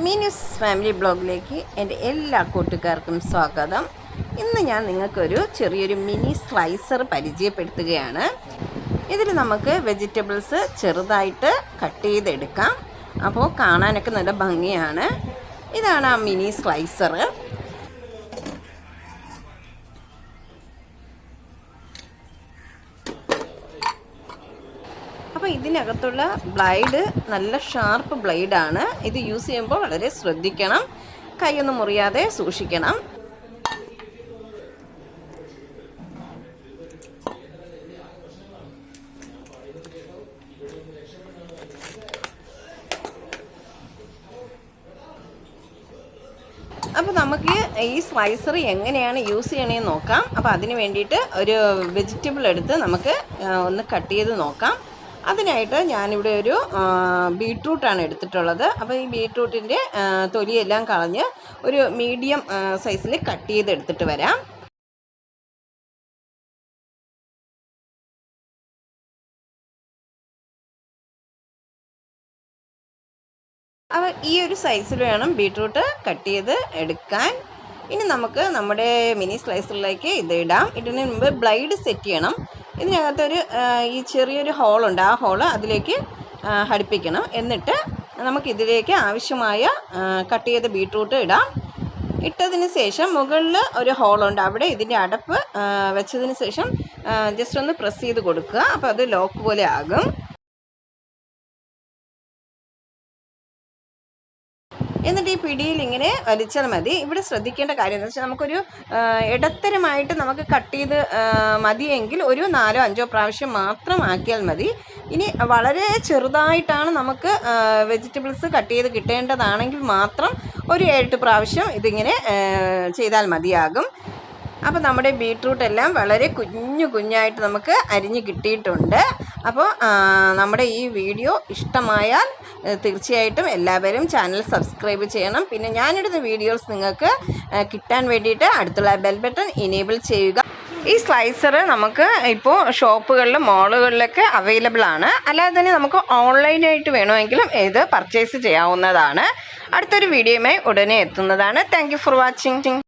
Meenu's family ബ്ലോഗിലേക്ക് എൻ്റെ എല്ലാ കൂട്ടുകാർക്കും സ്വാഗതം. ഇന്ന് ഞാൻ നിങ്ങൾക്കൊരു ചെറിയൊരു മിനി സ്ലൈസർ പരിചയപ്പെടുത്തുകയാണ്. ഇതിൽ നമുക്ക് വെജിറ്റബിൾസ് ചെറുതായിട്ട് കട്ട് ചെയ്തെടുക്കാം. അപ്പോൾ കാണാനൊക്കെ നല്ല ഭംഗിയാണ്. ഇതാണ് ആ മിനി സ്ലൈസർ. അപ്പോൾ ഇതിനകത്തുള്ള ബ്ലേഡ് നല്ല ഷാർപ്പ് ബ്ലേഡാണ്. ഇത് യൂസ് ചെയ്യുമ്പോൾ വളരെ ശ്രദ്ധിക്കണം, കൈയൊന്നും മുറിയാതെ സൂക്ഷിക്കണം. അപ്പോൾ നമുക്ക് ഈ സ്ലൈസർ എങ്ങനെയാണ് യൂസ് ചെയ്യണമെന്ന് നോക്കാം. അപ്പോൾ അതിന് വേണ്ടിയിട്ട് ഒരു വെജിറ്റബിൾ എടുത്ത് നമുക്ക് ഒന്ന് കട്ട് ചെയ്ത് നോക്കാം. അതിനായിട്ട് ഞാനിവിടെ ഒരു ബീട്രൂട്ടാണ് എടുത്തിട്ടുള്ളത്. അപ്പോൾ ഈ ബീട്രൂട്ടിൻ്റെ തൊലിയെല്ലാം കളഞ്ഞ് ഒരു മീഡിയം സൈസിൽ കട്ട് ചെയ്തെടുത്തിട്ട് വരാം. അപ്പോൾ ഈ ഒരു സൈസിൽ വേണം ബീട്രൂട്ട് കട്ട് ചെയ്ത് എടുക്കാൻ. ഇനി നമുക്ക് നമ്മുടെ മിനി സ്ലൈസറിലേക്ക് ഇത് ഇടാം. ഇതിന് മുമ്പ് ബ്ലേഡ് സെറ്റ് ചെയ്യണം. ഇതിനകത്തൊരു ഈ ചെറിയൊരു ഹോളുണ്ട്, ആ ഹോള് അതിലേക്ക് ഘടിപ്പിക്കണം. എന്നിട്ട് നമുക്കിതിലേക്ക് ആവശ്യമായ കട്ട് ചെയ്ത ബീട്രൂട്ട് ഇടാം. ഇട്ടതിന് ശേഷം മുകളിൽ ഒരു ഹോളുണ്ട്, അവിടെ ഇതിൻ്റെ അടപ്പ് വെച്ചതിന് ശേഷം ജസ്റ്റ് ഒന്ന് പ്രസ് ചെയ്ത് കൊടുക്കുക. അപ്പോൾ അത് ലോക്ക് പോലെ ആകും. എന്നിട്ട് ഈ പിടിയിൽ ഇങ്ങനെ വലിച്ചാൽ മതി. ഇവിടെ ശ്രദ്ധിക്കേണ്ട കാര്യം എന്ന് വെച്ചാൽ നമുക്കൊരു ഇടത്തരമായിട്ട് നമുക്ക് കട്ട് ചെയ്ത് മതിയെങ്കിൽ ഒരു 4-5 പ്രാവശ്യം മാത്രം ആക്കിയാൽ മതി. ഇനി വളരെ ചെറുതായിട്ടാണ് നമുക്ക് വെജിറ്റബിൾസ് കട്ട് ചെയ്ത് കിട്ടേണ്ടതാണെങ്കിൽ മാത്രം ഒരു 7 പ്രാവശ്യം ഇതിങ്ങനെ ചെയ്താൽ മതിയാകും. അപ്പോൾ നമ്മുടെ ബീട്രൂട്ട് എല്ലാം വളരെ കുഞ്ഞായിട്ട് നമുക്ക് അരിഞ്ഞ് കിട്ടിയിട്ടുണ്ട്. അപ്പോൾ നമ്മുടെ ഈ വീഡിയോ ഇഷ്ടമായാൽ തീർച്ചയായിട്ടും എല്ലാവരും ചാനൽ സബ്സ്ക്രൈബ് ചെയ്യണം. പിന്നെ ഞാനിടുന്ന വീഡിയോസ് നിങ്ങൾക്ക് കിട്ടാൻ വേണ്ടിയിട്ട് അടുത്തുള്ള ബെൽ ബട്ടൺ എനേബിൾ ചെയ്യുക. ഈ സ്ലൈസർ നമുക്ക് ഇപ്പോൾ ഷോപ്പുകളിലും മോളുകളിലൊക്കെ അവൈലബിൾ ആണ്. അല്ലാതെ തന്നെ നമുക്ക് ഓൺലൈനായിട്ട് വേണമെങ്കിലും ഇത് പർച്ചേസ് ചെയ്യാവുന്നതാണ്. അടുത്തൊരു വീഡിയോയുമായി ഉടനെ എത്തുന്നതാണ്. Thank you for watching.